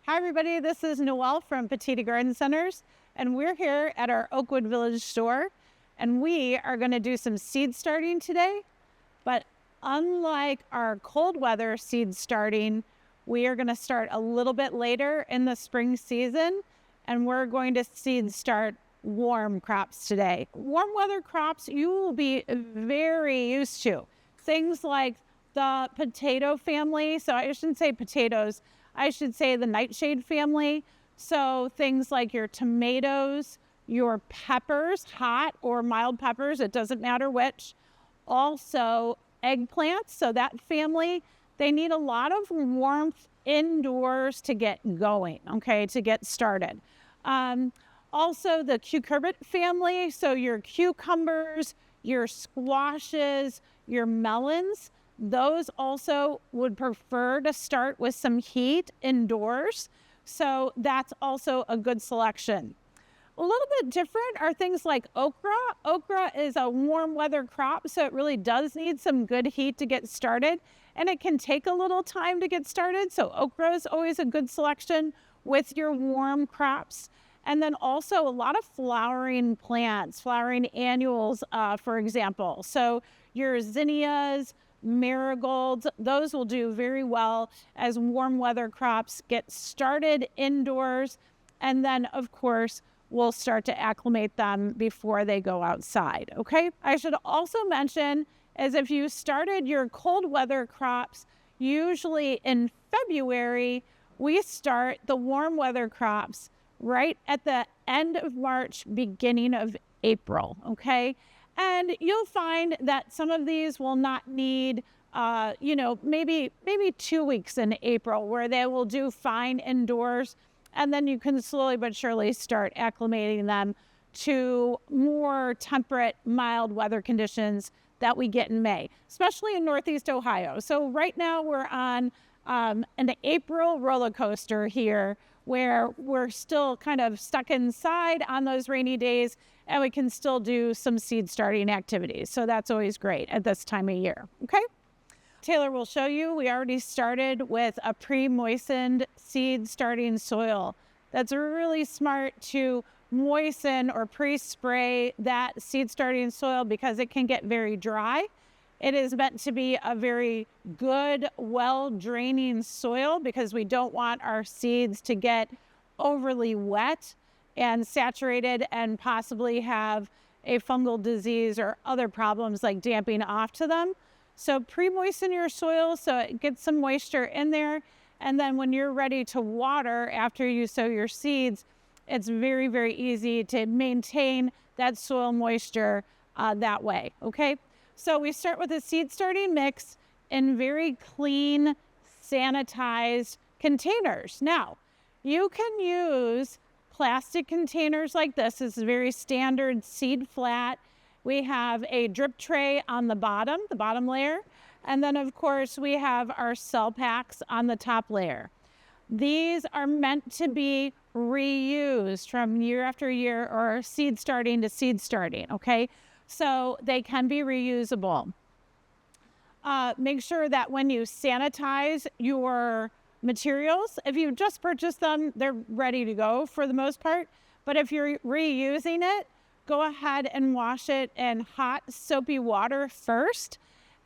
Hi everybody, this is Noelle from Petitti Garden Centers, and we're here at our Oakwood Village store, and we are going to do some seed starting today. But unlike our cold weather seed starting, we are going to start a little bit later in the spring season, and we're going to seed start warm crops today. Warm weather crops you will be very used to. Things like the potato family, so I shouldn't say potatoes, I should say the nightshade family. So things like your tomatoes, your peppers, hot or mild peppers, it doesn't matter which. Also eggplants, so that family, they need a lot of warmth indoors to get going, okay, to get started. Also the cucurbit family, so your cucumbers, your squashes, your melons, those also would prefer to start with some heat indoors. So that's also a good selection. A little bit different are things like okra. Okra is a warm weather crop, so it really does need some good heat to get started, and it can take a little time to get started. So okra is always a good selection with your warm crops. And then also a lot of flowering plants, flowering annuals, for example. So your zinnias, marigolds, those will do very well as warm weather crops get started indoors. And then, of course, we'll start to acclimate them before they go outside, okay? I should also mention, as if you started your cold weather crops, usually in February, we start the warm weather crops right at the end of March, beginning of April, okay? And you'll find that some of these will not need, maybe 2 weeks in April where they will do fine indoors. And then you can slowly but surely start acclimating them to more temperate, mild weather conditions that we get in May, especially in Northeast Ohio. So right now we're on an April roller coaster here where we're still kind of stuck inside on those rainy days, and we can still do some seed starting activities. So that's always great at this time of year, okay? Taylor will show you, we already started with a pre-moistened seed starting soil. That's really smart to moisten or pre-spray that seed starting soil because it can get very dry. It is meant to be a very good, well-draining soil because we don't want our seeds to get overly wet and saturated and possibly have a fungal disease or other problems like damping off to them. So pre-moisten your soil so it gets some moisture in there. And then when you're ready to water after you sow your seeds, it's very, very easy to maintain that soil moisture that way, okay? So we start with a seed starting mix in very clean, sanitized containers. Now, you can use plastic containers like this. This is very standard seed flat. We have a drip tray on the bottom layer. And then, of course, we have our cell packs on the top layer. These are meant to be reused from year after year or seed starting to seed starting, okay? So they can be reusable. Make sure that when you sanitize your materials, if you just purchased them, they're ready to go for the most part. But if you're reusing it, go ahead and wash it in hot, soapy water first,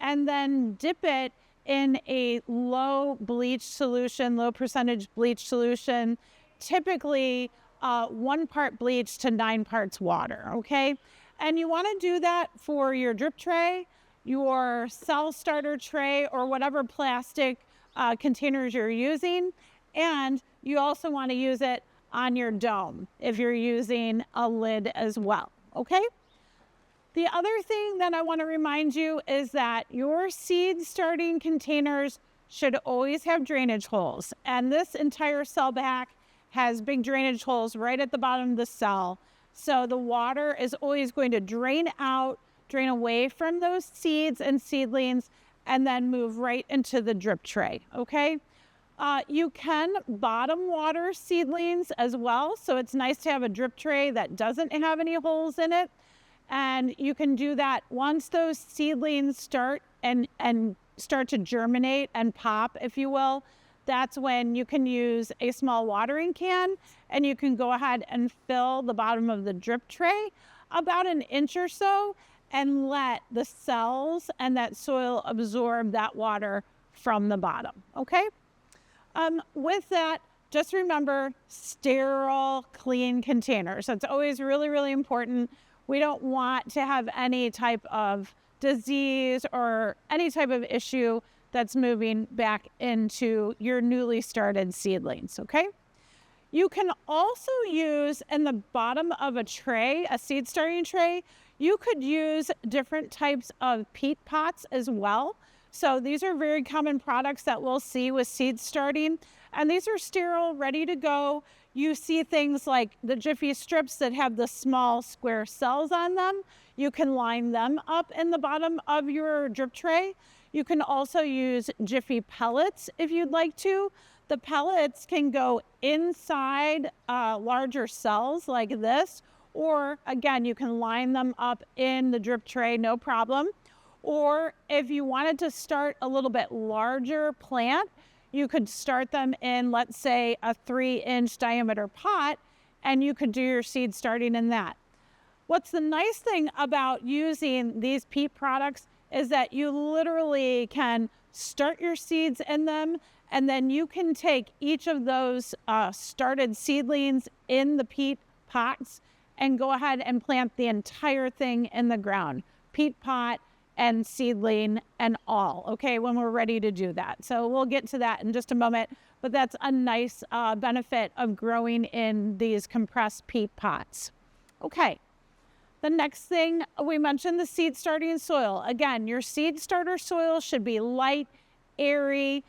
and then dip it in a low bleach solution, low percentage bleach solution, typically 1 part bleach to 9 parts water, okay? And you want to do that for your drip tray, your cell starter tray, or whatever plastic containers you're using. And you also want to use it on your dome if you're using a lid as well, okay? The other thing that I want to remind you is that your seed starting containers should always have drainage holes. And this entire cell back has big drainage holes right at the bottom of the cell. So the water is always going to drain out, drain away from those seeds and seedlings, and then move right into the drip tray, okay? You can bottom water seedlings as well. So it's nice to have a drip tray that doesn't have any holes in it. And you can do that once those seedlings start and start to germinate and pop, if you will. that's when you can use a small watering can and you can go ahead and fill the bottom of the drip tray about an inch or so and let the cells and that soil absorb that water from the bottom, okay? With that, just remember sterile, clean containers. That's always really, really important. We don't want to have any type of disease or any type of issue that's moving back into your newly started seedlings, okay? You can also use in the bottom of a tray, a seed starting tray, you could use different types of peat pots as well. So these are very common products that we'll see with seed starting, and these are sterile, ready to go. You see things like the Jiffy strips that have the small square cells on them. You can line them up in the bottom of your drip tray. You can also use Jiffy pellets if you'd like to. The pellets can go inside larger cells like this, or again, you can line them up in the drip tray, no problem. Or if you wanted to start a little bit larger plant, you could start them in, let's say, a 3-inch diameter pot, and you could do your seed starting in that. What's the nice thing about using these peat products is that you literally can start your seeds in them, and then you can take each of those started seedlings in the peat pots and go ahead and plant the entire thing in the ground, peat pot and seedling and all, okay, when we're ready to do that. So we'll get to that in just a moment, but that's a nice benefit of growing in these compressed peat pots. Okay, the next thing, we mentioned the seed starting soil. Again, your seed starter soil should be light, airy,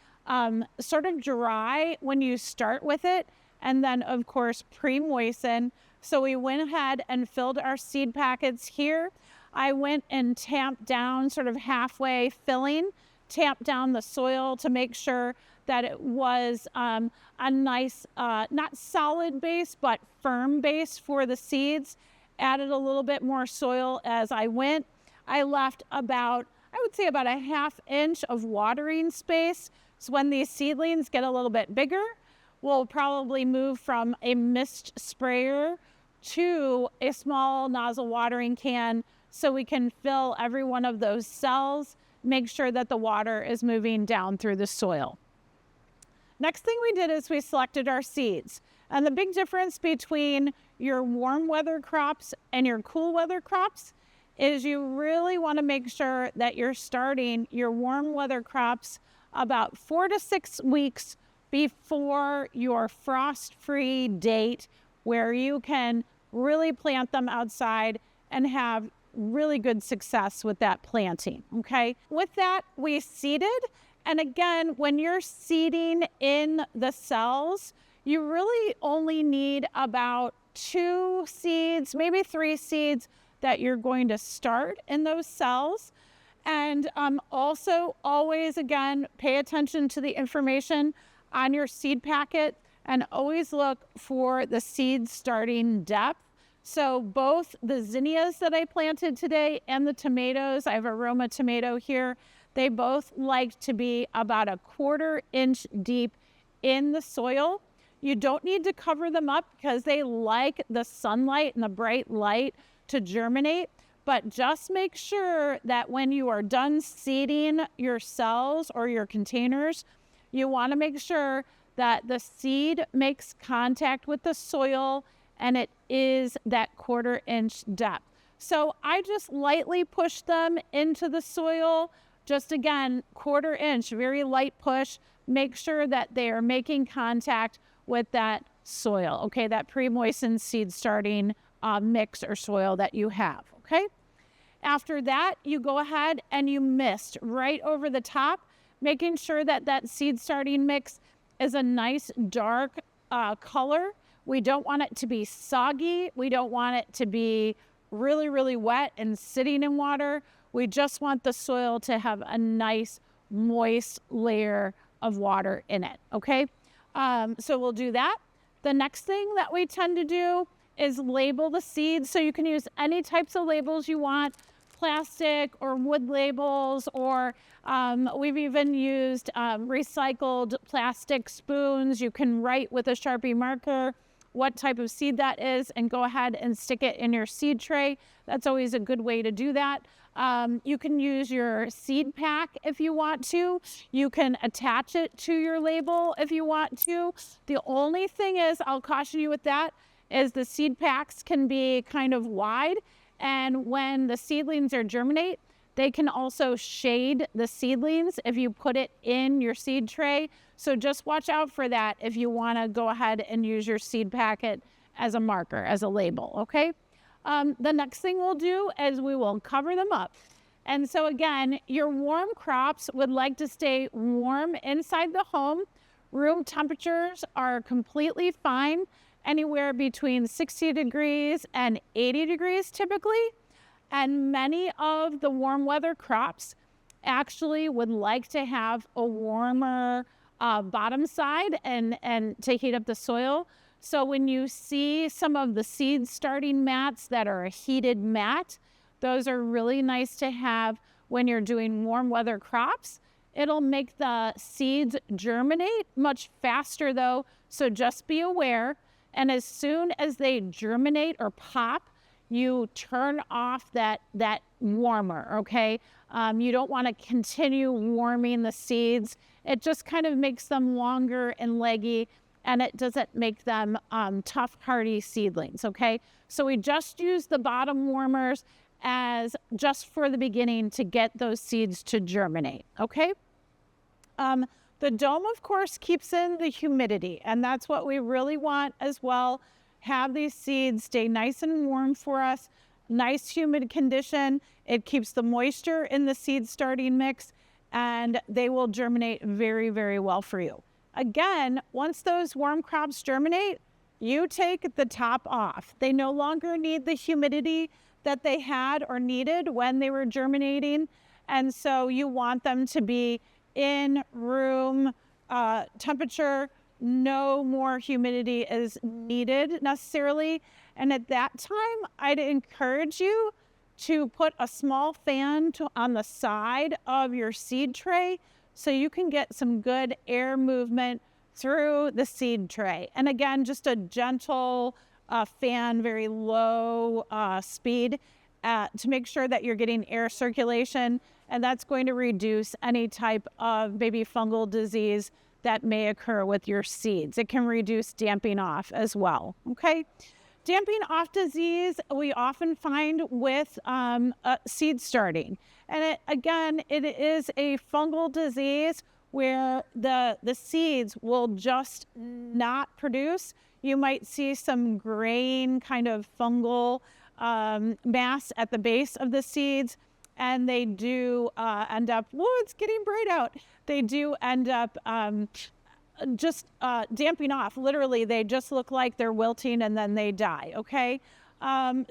sort of dry when you start with it, and then of course pre-moisten. So we went ahead and filled our seed packets here. I went and tamped down, sort of halfway filling, tamped down the soil to make sure that it was a nice, not solid base, but firm base for the seeds. Added a little bit more soil as I went. I left about, I would say about a 1/2 inch of watering space. So when these seedlings get a little bit bigger, we'll probably move from a mist sprayer to a small nozzle watering can so we can fill every one of those cells, make sure that the water is moving down through the soil. Next thing we did is we selected our seeds. And the big difference between your warm weather crops and your cool weather crops is you really want to make sure that you're starting your warm weather crops about 4 to 6 weeks before your frost-free date, where you can really plant them outside and have really good success with that planting, okay? With that, we seeded. And again, when you're seeding in the cells, you really only need about 2 seeds, maybe 3 seeds that you're going to start in those cells. And also always, again, pay attention to the information on your seed packet and always look for the seed starting depth. So both the zinnias that I planted today and the tomatoes, I have a Roma tomato here, they both like to be about a 1/4 inch deep in the soil. You don't need to cover them up because they like the sunlight and the bright light to germinate, but just make sure that when you are done seeding your cells or your containers, you want to make sure that the seed makes contact with the soil and it is that 1/4 inch depth. So I just lightly push them into the soil, just again, 1/4 inch, very light push. Make sure that they are making contact with that soil, okay, that pre-moistened seed starting mix or soil that you have, okay? After that, you go ahead and you mist right over the top, making sure that that seed starting mix is a nice dark color. We don't want it to be soggy. We don't want it to be really, really wet and sitting in water. We just want the soil to have a nice moist layer of water in it, okay? So we'll do that. The next thing that we tend to do is label the seeds. So you can use any types of labels you want. plastic or wood labels, or we've even used recycled plastic spoons. You can write with a Sharpie marker what type of seed that is and go ahead and stick it in your seed tray. That's always a good way to do that. You can use your seed pack if you want to. You can attach it to your label if you want to. The only thing is, I'll caution you with that, is the seed packs can be kind of wide, and when the seedlings are germinate, they can also shade the seedlings if you put it in your seed tray. So just watch out for that if you want to go ahead and use your seed packet as a marker, as a label, okay? The next thing we'll do is we will cover them up. And so again, your warm crops would like to stay warm inside the home. Room temperatures are completely fine, anywhere between 60 degrees and 80 degrees typically. And many of the warm weather crops actually would like to have a warmer bottom side and to heat up the soil. So when you see some of the seed starting mats that are a heated mat, those are really nice to have when you're doing warm weather crops. It'll make the seeds germinate much faster though, so just be aware. And as soon as they germinate or pop, you turn off that warmer, okay? You don't want to continue warming the seeds. It just kind of makes them longer and leggy, and it doesn't make them tough, hardy seedlings, okay? So we just use the bottom warmers as just for the beginning to get those seeds to germinate, okay? The dome, of course, keeps in the humidity, and that's what we really want as well. Have these seeds stay nice and warm for us, nice humid condition. It keeps the moisture in the seed starting mix, and they will germinate very, very well for you. Again, once those warm crops germinate, you take the top off. They no longer need the humidity that they had or needed when they were germinating, and so you want them to be in room temperature. No more humidity is needed necessarily. And at that time, I'd encourage you to put a small fan on the side of your seed tray so you can get some good air movement through the seed tray. And again, just a gentle fan, very low speed to make sure that you're getting air circulation, and that's going to reduce any type of maybe fungal disease that may occur with your seeds. It can reduce damping off as well, okay? Damping off disease we often find with seed starting. And it is a fungal disease where the seeds will just not produce. You might see some graying kind of fungal mass at the base of the seeds, and they do end up, whoa, it's getting bright out. They do end up just damping off. Literally, they just look like they're wilting and then they die, okay?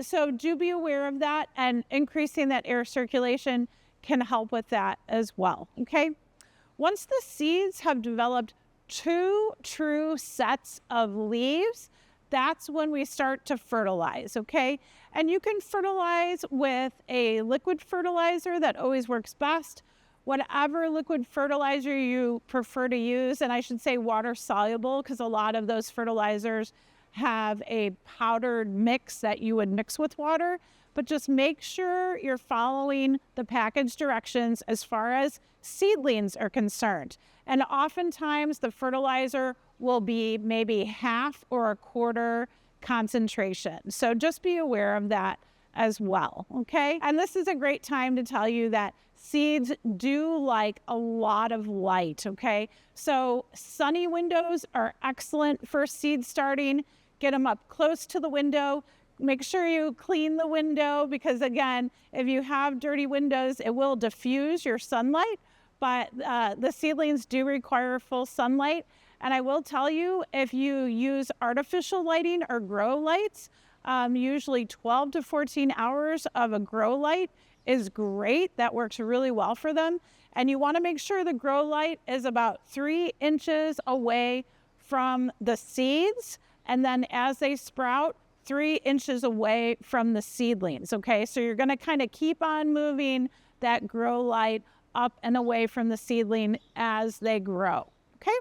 So do be aware of that, and increasing that air circulation can help with that as well, okay? Once the seeds have developed 2 true sets of leaves, that's when we start to fertilize, okay? And you can fertilize with a liquid fertilizer. That always works best. Whatever liquid fertilizer you prefer to use, and I should say water soluble, because a lot of those fertilizers have a powdered mix that you would mix with water, but just make sure you're following the package directions as far as seedlings are concerned. And oftentimes the fertilizer will be maybe half or a quarter concentration. So just be aware of that as well, okay? And this is a great time to tell you that seeds do like a lot of light, okay? So sunny windows are excellent for seed starting. Get them up close to the window. Make sure you clean the window, because again, if you have dirty windows, it will diffuse your sunlight, but the seedlings do require full sunlight. And I will tell you, if you use artificial lighting or grow lights, usually 12 to 14 hours of a grow light is great. That works really well for them. And you want to make sure the grow light is about 3 inches away from the seeds. And then as they sprout, 3 inches away from the seedlings, okay? So you're gonna kind of keep on moving that grow light up and away from the seedling as they grow, okay?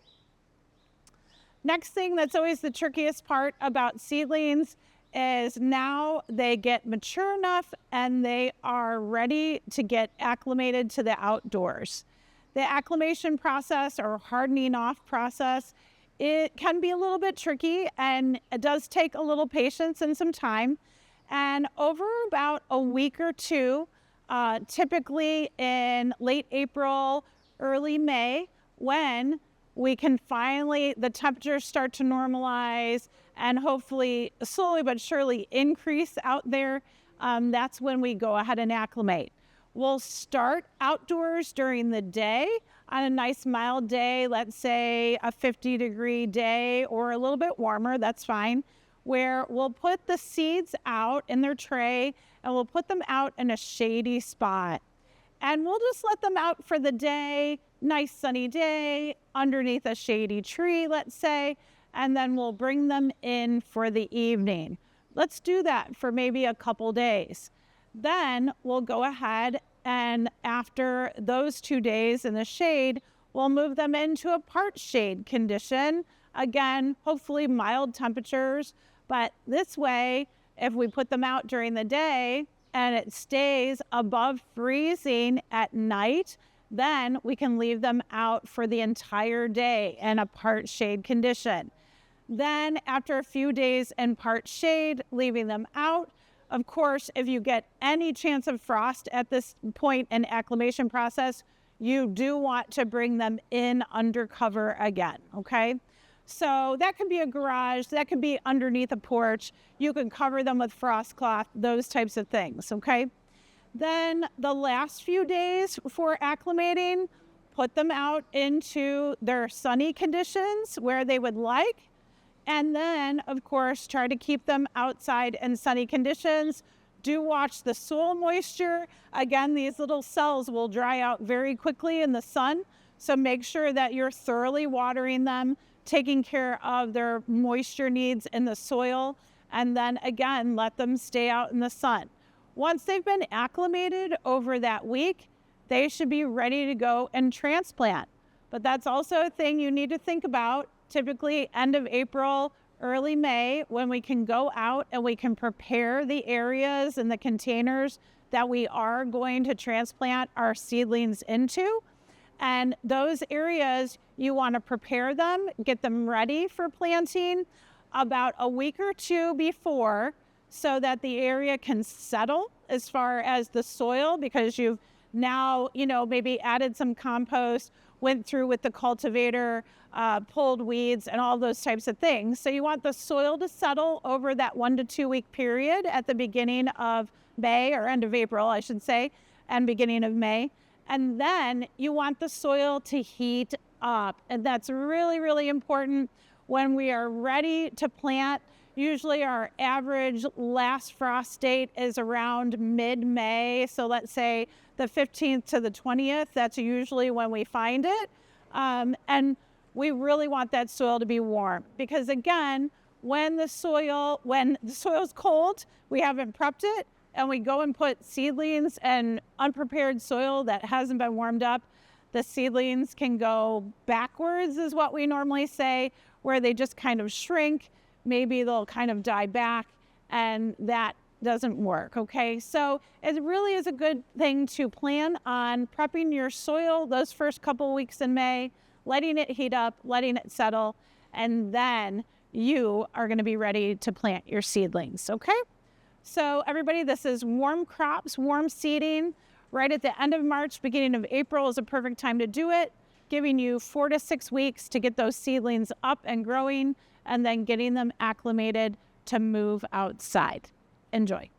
Next thing that's always the trickiest part about seedlings is now they get mature enough and they are ready to get acclimated to the outdoors. The acclimation process or hardening off process, it can be a little bit tricky and it does take a little patience and some time. And over about a week or two, typically in late April, early May, when we can finally, the temperatures start to normalize and hopefully slowly but surely increase out there, that's when we go ahead and acclimate. We'll start outdoors during the day on a nice mild day, let's say a 50-degree day or a little bit warmer, that's fine, where we'll put the seeds out in their tray and we'll put them out in a shady spot. And we'll just let them out for the day, nice sunny day, underneath a shady tree, let's say, and then we'll bring them in for the evening. Let's do that for maybe a couple days. Then we'll go ahead and after those 2 days in the shade, we'll move them into a part shade condition. Again, hopefully mild temperatures, but this way, if we put them out during the day and it stays above freezing at night, then we can leave them out for the entire day in a part shade condition. Then after a few days in part shade, leaving them out, of course, if you get any chance of frost at this point in acclimation process, you do want to bring them in under cover again, okay? So that could be a garage, that could be underneath a porch. You can cover them with frost cloth, those types of things, okay? Then the last few days before acclimating, put them out into their sunny conditions where they would like. And then, of course, try to keep them outside in sunny conditions. Do watch the soil moisture. Again, these little cells will dry out very quickly in the sun. So make sure that you're thoroughly watering them, taking care of their moisture needs in the soil. And then again, let them stay out in the sun. Once they've been acclimated over that week, they should be ready to go and transplant. But that's also a thing you need to think about. Typically end of April, early May, when we can go out and we can prepare the areas and the containers that we are going to transplant our seedlings into. And those areas, you want to prepare them, get them ready for planting about a week or two before so that the area can settle as far as the soil, because you've now, maybe added some compost, went through with the cultivator, pulled weeds and all those types of things. So you want the soil to settle over that 1 to 2 week period at the beginning of May, or end of April, I should say, and beginning of May. And then you want the soil to heat up. And that's really, really important when we are ready to plant. Usually our average last frost date is around mid-May. So let's say the 15th to the 20th, that's usually when we find it. And we really want that soil to be warm, because again, when the soil's cold, we haven't prepped it, and we go and put seedlings and unprepared soil that hasn't been warmed up, the seedlings can go backwards, is what we normally say, where they just kind of shrink. Maybe they'll kind of die back, and that doesn't work, okay? So it really is a good thing to plan on prepping your soil those first couple weeks in May, letting it heat up, letting it settle, and then you are gonna be ready to plant your seedlings, okay? So everybody, this is warm crops, warm seeding. Right at the end of March, beginning of April is a perfect time to do it, giving you 4 to 6 weeks to get those seedlings up and growing, and then getting them acclimated to move outside. Enjoy.